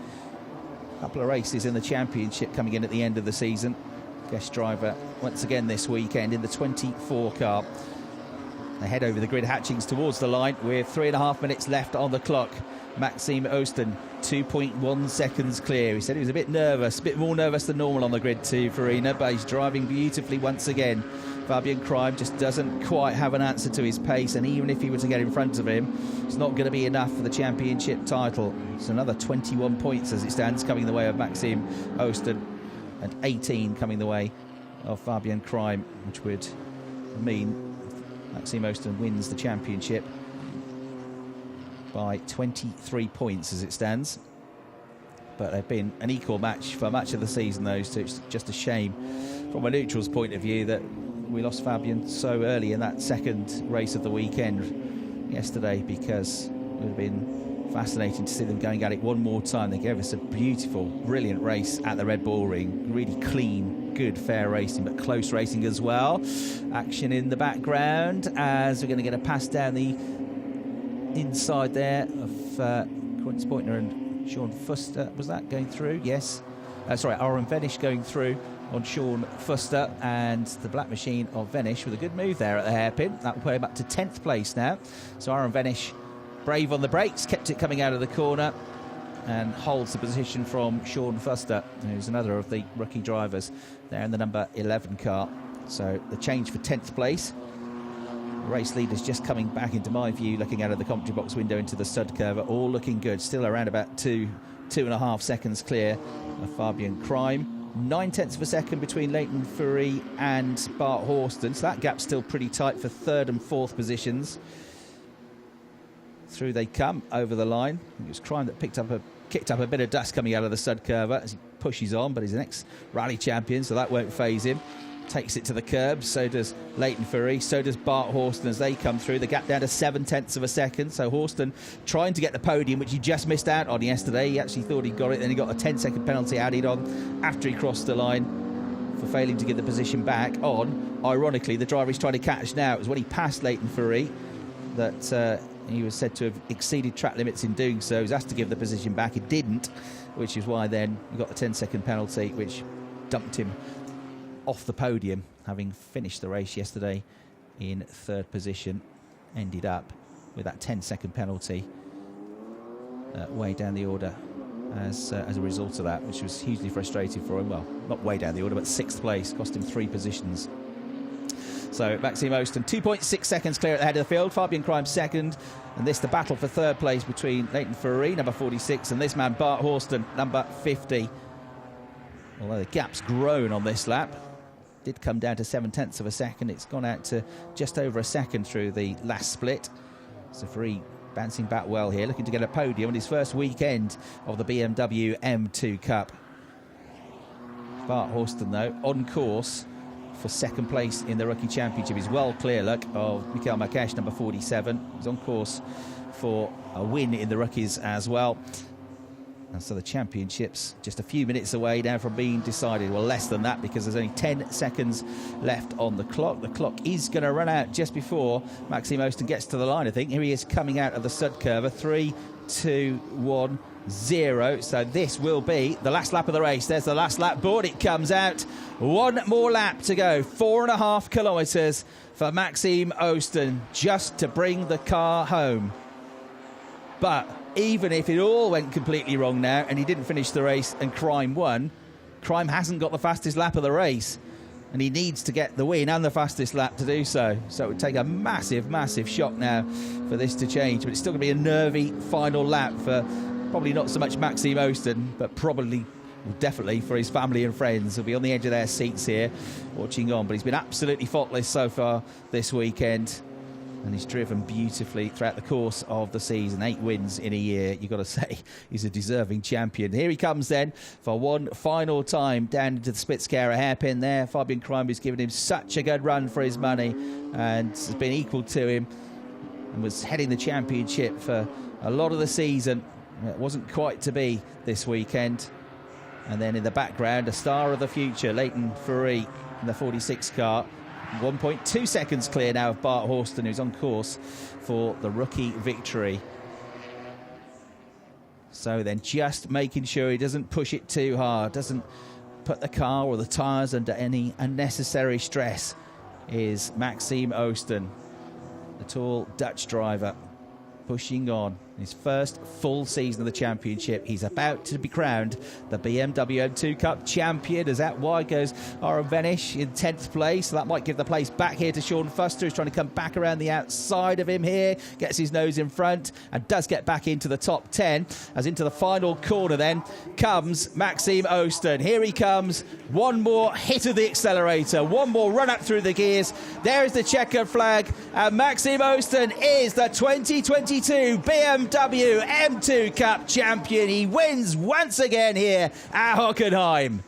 couple of races in the championship coming in at the end of the season. Guest driver once again this weekend in the 24 car. They head over the grid hatchings towards the line with 3.5 minutes left on the clock. Maxime Oosten 2.1 seconds clear. He said he was a bit nervous, a bit more nervous than normal on the grid too, Farina, but he's driving beautifully once again. Fabian Krime just doesn't quite have an answer to his pace, and even if he were to get in front of him, it's not going to be enough for the championship title. It's another 21 points as it stands coming the way of Maxime Oosten, and 18 coming the way of Fabian Krime, which would mean Maxime Oosten wins the championship by 23 points as it stands. But they've been an equal match for much of the season, those two. It's just a shame from a neutral's point of view that we lost Fabian so early in that second race of the weekend yesterday, because it would have been fascinating to see them going at it one more time. They gave us a beautiful, brilliant race at the Red Bull Ring. Really clean, good, fair racing, but close racing as well. Action in the background as we're going to get a pass down the inside there of Kreuzpointner and Sean Fuster. Was that going through? Yes. Sorry, Aaron Venish going through on Sean Fuster, and the Black Machine of Venish with a good move there at the hairpin. That will put him up to 10th place now. So Aaron Venish, brave on the brakes, kept it coming out of the corner and holds the position from Sean Fuster, who's another of the rookie drivers there in the number 11 car. So the change for 10th place. Race leaders just coming back into my view, looking out of the commentary box window into the stud curve, all looking good. Still around about 2.5 seconds clear of Fabian Krime. 9/10 of a second between Leighton Fury and Bart Horston. So that gap's still pretty tight for 3rd and 4th positions. Through they come over the line. It was Krime that kicked up a bit of dust coming out of the stud curve as he pushes on, but he's an ex-rally champion, so that won't faze him. Takes it to the curb, so does Leighton Fury, so does Bart Horston as they come through. The gap down to 7/10 of a second, so Horston trying to get the podium, which he just missed out on yesterday. He actually thought he got it, then he got a 10-second penalty added on after he crossed the line for failing to get the position back on. Ironically, the driver he's trying to catch now, it was when he passed Leighton Fury that he was said to have exceeded track limits in doing so. He was asked to give the position back, he didn't, which is why then he got the 10-second penalty, which dumped him off the podium, having finished the race yesterday in 3rd position. Ended up with that 10-second penalty way down the order as a result of that, which was hugely frustrating for him. Well, not way down the order, but 6th place, cost him 3 positions. So Maxime Oosten 2.6 seconds clear at the head of the field. Fabian Krime 2nd, and this the battle for 3rd place between Leighton Fury, number 46, and this man Bart Horston, number 50. Although the gap's grown on this lap, did come down to 7/10 of a second. It's gone out to just over a second through the last split. So Fury bouncing back well here, looking to get a podium on his first weekend of the BMW M2 Cup. Bart Horston, though, on course for 2nd place in the Rookie Championship. He's well clear, look, of Mikael Marquez, number 47. He's on course for a win in the Rookies as well. And so the championship's just a few minutes away now from being decided. Well, less than that, because there's only 10 seconds left on the clock. The clock is going to run out just before Maxime Oosten gets to the line, I think. Here he is coming out of the stud curve. 3, 2, 1, 0. So this will be the last lap of the race. There's the last lap board. It comes out. One more lap to go. 4.5 kilometres for Maxime Oosten just to bring the car home. But even if it all went completely wrong now and he didn't finish the race and Crime won, Crime hasn't got the fastest lap of the race, and he needs to get the win and the fastest lap to do so. So it would take a massive, massive shock now for this to change. But it's still going to be a nervy final lap for probably not so much Maxime Osten, but definitely for his family and friends. He'll be on the edge of their seats here watching on. But he's been absolutely faultless so far this weekend. And he's driven beautifully throughout the course of the season. 8 wins in a year. You've got to say he's a deserving champion. Here he comes then for one final time down into the Spitzkehrer hairpin there. Fabian Crime has given him such a good run for his money and has been equal to him and was heading the championship for a lot of the season. It wasn't quite to be this weekend. And then in the background, a star of the future, Leighton Fourie in the 46 car. 1.2 seconds clear now of Bart Horston, who's on course for the rookie victory. So then just making sure he doesn't push it too hard, doesn't put the car or the tyres under any unnecessary stress, is Maxime Osten, the tall Dutch driver, pushing on. His first full season of the championship. He's about to be crowned the BMW M2 Cup champion, as out wide goes Aaron Venish in 10th place. So that might give the place back here to Sean Fuster, who's trying to come back around the outside of him here. Gets his nose in front and does get back into the top 10. As into the final corner then comes Maxime Osten. Here he comes. One more hit of the accelerator. One more run up through the gears. There is the checkered flag. And Maxime Osten is the 2022 BMW M2 Cup champion. He wins once again here at Hockenheim.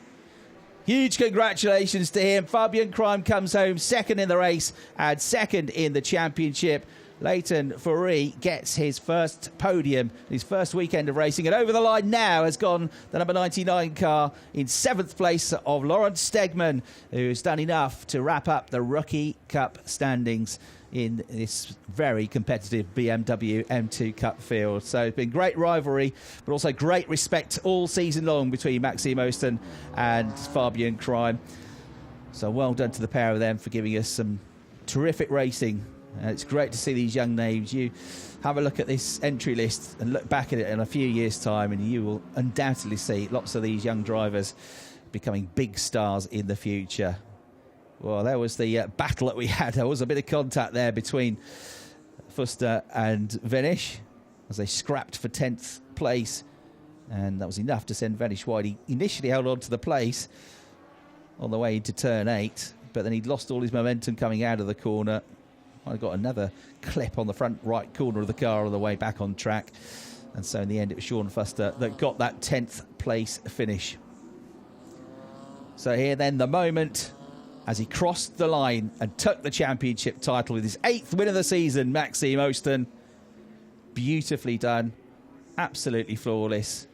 Huge congratulations to him. Fabian Crime comes home second in the race and second in the championship. Leighton Fourie gets his first podium, his first weekend of racing, and over the line now has gone the number 99 car in 7th place of Laurent Stegman, who's done enough to wrap up the Rookie Cup standings in this very competitive BMW M2 Cup field. So it's been great rivalry, but also great respect all season long between Maxime Osten and Fabian Crime. So well done to the pair of them for giving us some terrific racing. It's great to see these young names. You have a look at this entry list and look back at it in a few years' time, and you will undoubtedly see lots of these young drivers becoming big stars in the future. Well, there was the battle that we had. There was a bit of contact there between Fuster and Venish as they scrapped for 10th place, and that was enough to send Venish wide. He initially held on to the place on the way into turn 8, but then he'd lost all his momentum coming out of the corner. I got another clip on the front right corner of the car on the way back on track, and so in the end it was Sean Fuster that got that 10th place finish. So here then the moment as he crossed the line and took the championship title with his 8th win of the season, Maxime Osten. Beautifully done, absolutely flawless.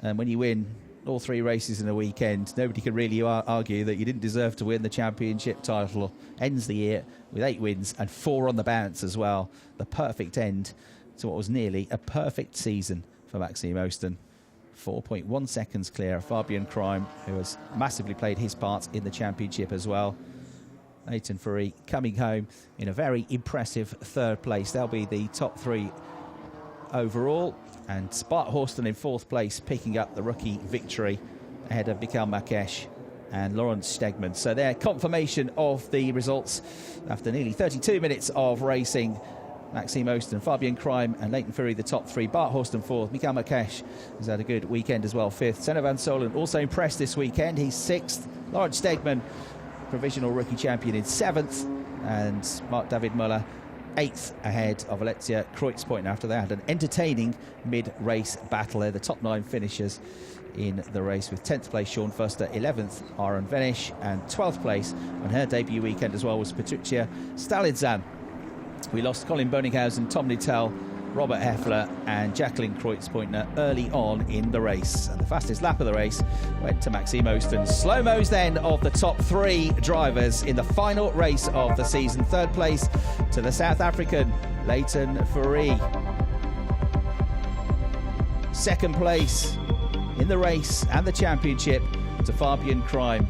And when you win all 3 races in a weekend, nobody can really argue that you didn't deserve to win the championship title. Ends the year with 8 wins and 4 on the bounce as well. The perfect end to what was nearly a perfect season for Maxime Osten. 4.1 seconds clear of Fabian Crime, who has massively played his part in the championship as well. Leighton Fourie coming home in a very impressive 3rd place. They'll be the top 3 overall. And Bart Horston in 4th place, picking up the rookie victory ahead of Mikhail Makesh and Laurent Stegman. So their confirmation of the results after nearly 32 minutes of racing. Maxime Osten, Fabian Crime and Leighton Fourie the top 3. Bart Horston 4th. Mikhail Makesh has had a good weekend as well, 5th. Senna van Solen also impressed this weekend. He's 6th. Laurent Stegman, provisional rookie champion, in 7th. And Mark David Muller 8th ahead of Alexia Kreutzpoint after they had an entertaining mid-race battle. They're the top 9 finishers in the race, with 10th place Sean Fuster, 11th Aaron Venish, and 12th place on her debut weekend as well was Patricia Stalinzan. We lost Colin Boninghausen, Tom Littell, Robert Heffler and Jacqueline Kreutzpointner early on in the race. And the fastest lap of the race went to Maxime Osten. Slow-mos then of the top 3 drivers in the final race of the season. 3rd place to the South African Leighton Fourie. 2nd place in the race and the championship to Fabian Crime,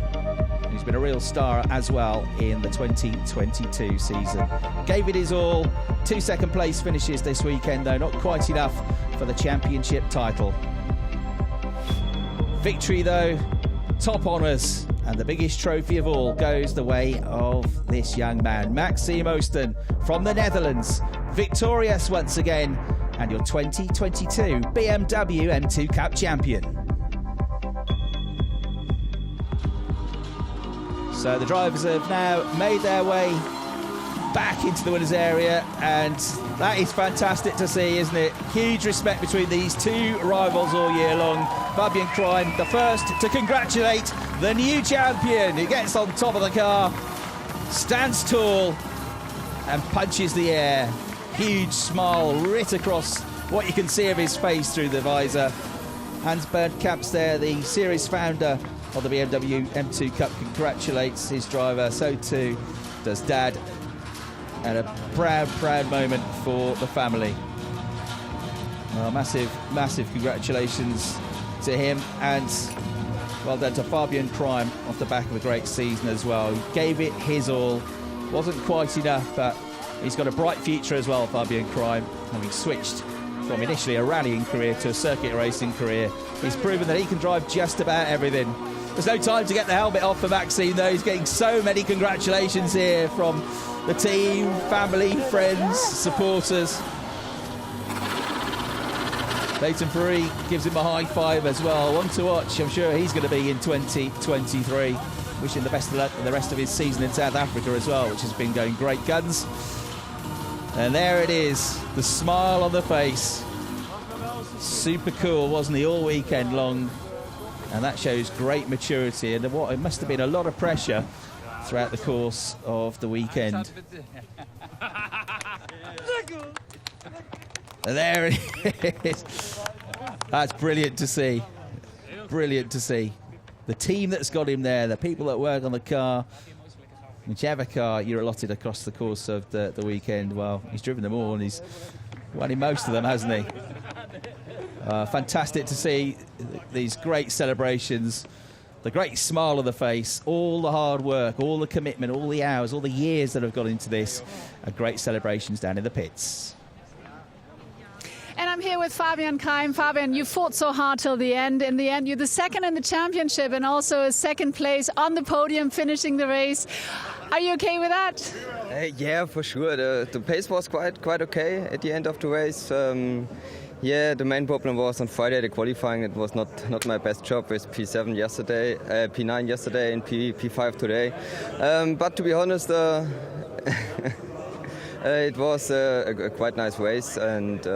who's been a real star as well in the 2022 season. Gave it his all, 2 second-place finishes this weekend, though not quite enough for the championship title. Victory, though, top honours, and the biggest trophy of all goes the way of this young man, Maxime Oosten from the Netherlands, victorious once again, and your 2022 BMW M2 Cup champion. So the drivers have now made their way back into the winners area, and that is fantastic to see, isn't it? Huge respect between these two rivals all year long. Fabian Crime, the first to congratulate the new champion. He gets on top of the car, stands tall and punches the air. Huge smile writ across what you can see of his face through the visor. Hans-Bernd Kaps there, the series founder of the BMW M2 Cup, congratulates his driver. So too does Dad. And a proud, proud moment for the family. Well, massive, massive congratulations to him, and well done to Fabian Crime off the back of a great season as well. He gave it his all. Wasn't quite enough, but he's got a bright future as well, Fabian Crime, having switched from initially a rallying career to a circuit racing career. He's proven that he can drive just about everything. There's no time to get the helmet off for Maxime, though. He's getting so many congratulations here from the team, family, friends, supporters. Leighton Fourie gives him a high five as well. One to watch. I'm sure he's going to be in 2023. Wishing the best of luck in the rest of his season in South Africa as well, which has been going great guns. And there it is, the smile on the face. Super cool, wasn't he, all weekend long? And that shows great maturity, and what it must have been a lot of pressure throughout the course of the weekend. And there it is. That's brilliant to see. Brilliant to see. The team that's got him there, the people that work on the car, whichever car you're allotted across the course of the weekend, well, he's driven them all and he's won in most of them, hasn't he? Fantastic to see these great celebrations, the great smile on the face, all the hard work, all the commitment, all the hours, all the years that have gone into this. Great celebrations down in the pits. And I'm here with Fabian Crime. Fabian, you fought so hard till the end. In the end, you're the second in the championship and also a second place on the podium, finishing the race. Are you okay with that? Yeah, for sure. The pace was quite okay at the end of the race. Yeah, the main problem was on Friday, the qualifying. It was not my best job with P7 yesterday, P9 yesterday, and P5 today. But to be honest, it was a quite nice race, and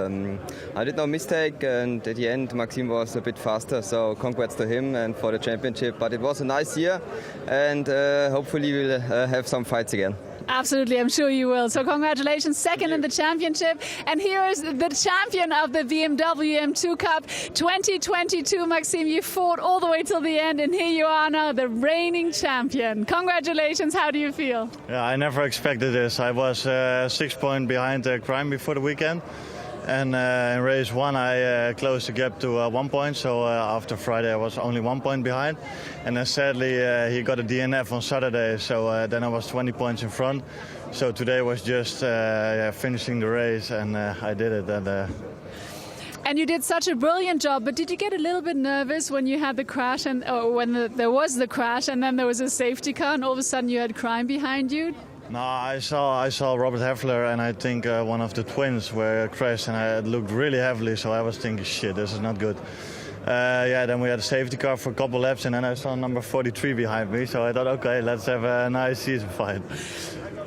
I did no mistake. And at the end, Maxime was a bit faster. So congrats to him and for the championship. But it was a nice year, and hopefully we'll have some fights again. Absolutely, I'm sure you will. So congratulations, second in the championship. And here is the champion of the BMW M2 Cup 2022, Maxime. You fought all the way till the end, and here you are now, the reigning champion. Congratulations, how do you feel? Yeah, I never expected this. I was 6 points behind Crime before the weekend. And in race 1 I closed the gap to 1 point, so after Friday I was only 1 point behind. And then sadly he got a DNF on Saturday, so then I was 20 points in front. So today was just finishing the race, and I did it. And you did such a brilliant job, but did you get a little bit nervous when you had the crash, there was the crash and then there was a safety car and all of a sudden you had Crime behind you? No, I saw Robert Heffler, and I think one of the twins were crashed, and it looked really heavily, so I was thinking, shit, this is not good. Then we had a safety car for a couple laps, and then I saw number 43 behind me, so I thought, okay, let's have a nice season fight.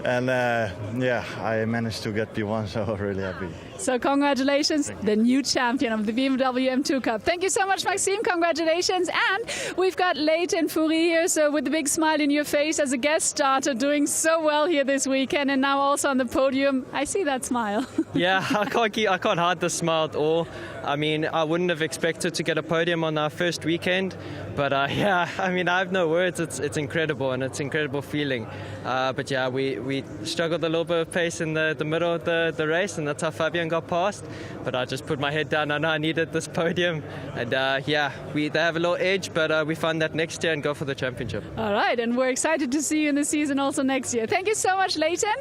And I managed to get P1, so I'm really happy. So congratulations, the new champion of the BMW M2 Cup. Thank you so much, Maxime. Congratulations. And we've got Leighton Fourie here, so with a big smile in your face as a guest starter, doing so well here this weekend, and now also on the podium. I see that smile. Yeah, I can't hide the smile at all. I mean, I wouldn't have expected to get a podium on our first weekend, but I have no words. It's incredible, and it's an incredible feeling. But yeah, we struggled a little bit of pace in the middle of the race, and that's how Fabian got past, but I just put my head down. I know I needed this podium, and yeah, they have a little edge, but we find that next year and go for the championship. All right, and we're excited to see you in the season also next year. Thank you so much, Leighton.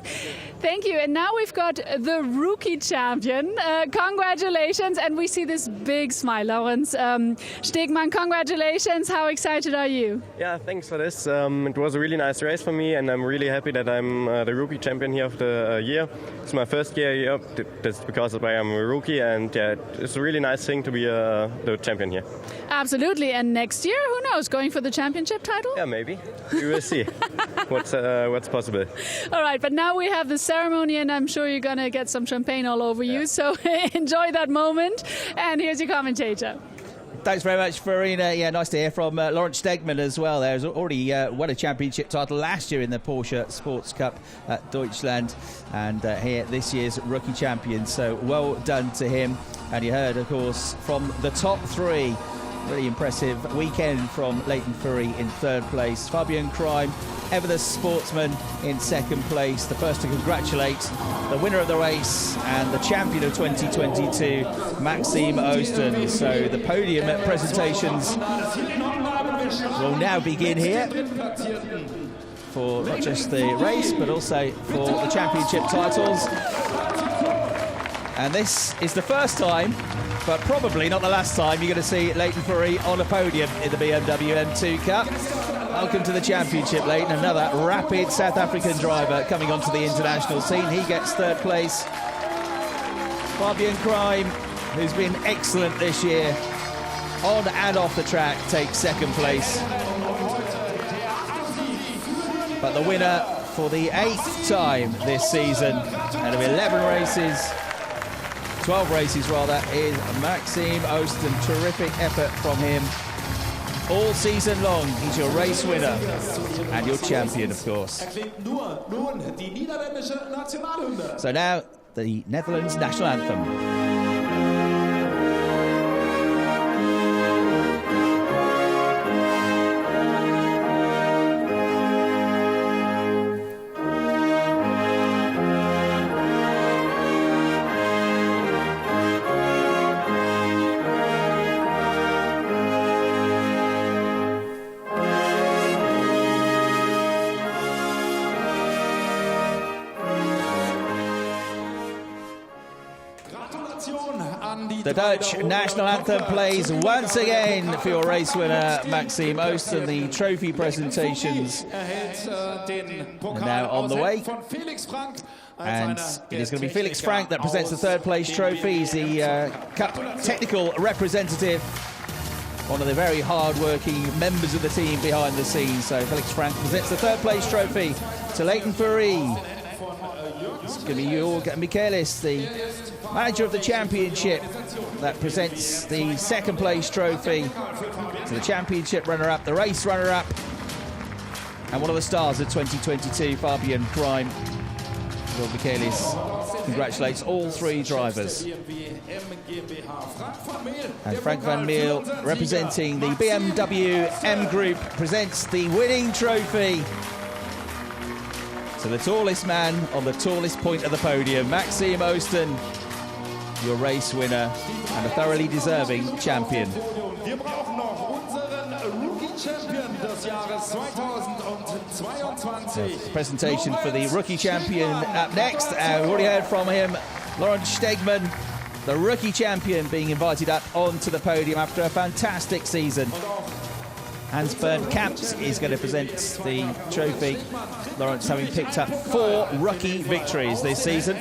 Thank you. And now we've got the rookie champion. Congratulations, and we see this big smile, Lawrence Stegmann. Congratulations. How excited are you? Yeah, thanks for this. It was a really nice race for me, and I'm really happy that I'm the rookie champion here of the year. It's my first year here, that's because I am a rookie, and yeah, it's a really nice thing to be the champion here. Absolutely, and next year, who knows, going for the championship title? Yeah, maybe. We will see what's possible. All right, but now we have the ceremony, and I'm sure you're going to get some champagne all over you, so enjoy that moment. And here's your commentator. Thanks very much, Farina. Yeah, nice to hear from Lawrence Stegmann as well. There's already won a championship title last year in the Porsche Sports Cup at Deutschland, and here this year's rookie champion. So well done to him. And you heard, of course, from the top three. Really impressive weekend from Leighton Furey in third place. Fabian Kreim, ever the sportsman, in second place. The first to congratulate the winner of the race and the champion of 2022, Maxime Oosten. So the podium presentations will now begin here for not just the race, but also for the championship titles. And this is the first time, but probably not the last time, you're going to see Leighton Furey on a podium in the BMW M2 Cup. Welcome to the championship, Leighton. Another rapid South African driver coming onto the international scene. He gets third place. Fabian Kreim, who's been excellent this year, on and off the track, takes second place. But the winner for the 8th time this season, out of 11 races, 12 races rather, is Maxime Oosten. Terrific effort from him all season long. He's your race winner and your champion, of course. So now the Netherlands national anthem. The Dutch national anthem plays once again for your race winner, Maxime Oosten. The trophy presentations are now on the way. And it is going to be Felix Frank that presents the third place trophy. He's the Cup technical representative, one of the very hard-working members of the team behind the scenes. So Felix Frank presents the third place trophy to Leighton Furey. It's going to be Jörg Michaelis, the manager of the championship, that presents the second place trophy to the championship runner-up, the race runner-up, and one of the stars of 2022, Fabian Kreim. Jörg Michaelis congratulates all three drivers. And Frank van Meel, representing the BMW M Group, presents the winning trophy to the tallest man on the tallest point of the podium, Maxime Oosten, your race winner and a thoroughly deserving champion. Presentation for the rookie champion up next. We've already heard from him, Lawrence Stegmann, the rookie champion, being invited up onto the podium after a fantastic season. Hans-Bernd Kamps is going to present the trophy. Lawrence having picked up 4 rookie victories this season.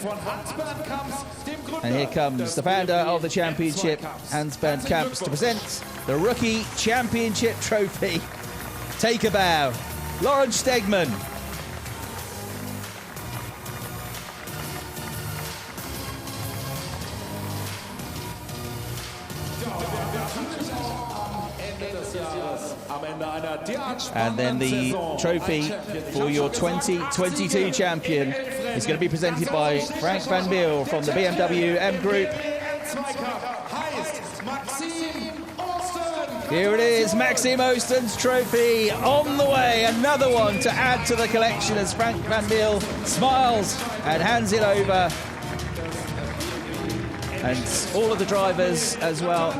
And here comes the founder of the championship, Hans-Bernd Kamps, to present the rookie championship trophy. Take a bow, Lawrence Stegmann. And then the trophy for your 2022 champion is going to be presented by Frank van Meel from the BMW M Group. Here it is, Maxime Oosten's trophy on the way. Another one to add to the collection as Frank van Meel smiles and hands it over And all of the drivers as well.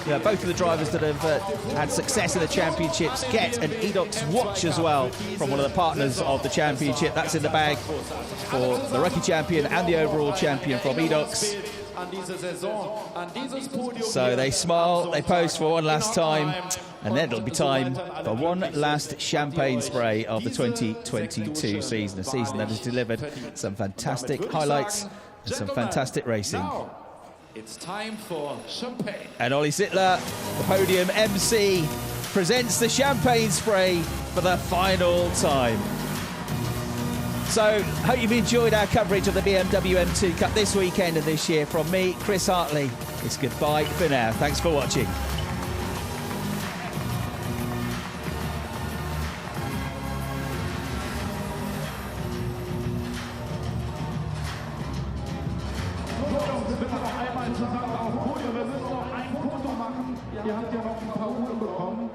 Yeah, both of the drivers that have had success in the championships get an Edox watch as well from one of the partners of the championship. That's in the bag for the rookie champion and the overall champion from Edox. So they smile, they pose for one last time, and then it'll be time for one last champagne spray of the 2022 season, a season that has delivered some fantastic highlights and some fantastic racing. It's time for champagne. And Ollie Sittler, the Podium MC, presents the champagne spray for the final time. So, hope you've enjoyed our coverage of the BMW M2 Cup this weekend and this year. From me, Chris Hartley, it's goodbye for now. Thanks for watching. Bitte noch einmal zusammen auf Podium. Wir müssen noch ein Foto machen. Ihr habt ja noch ein paar Uhren bekommen.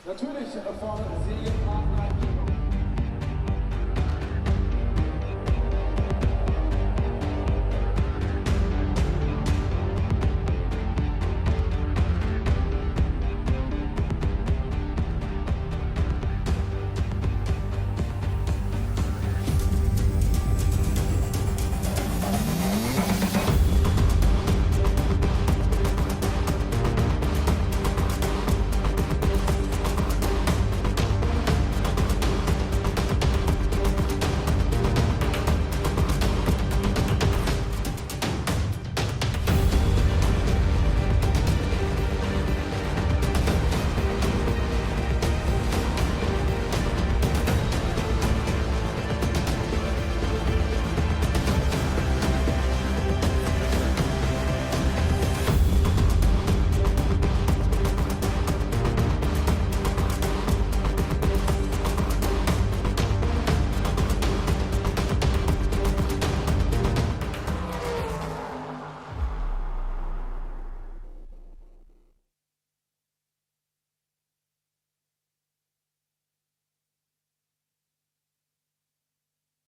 Natürlich vorne Serienpartner.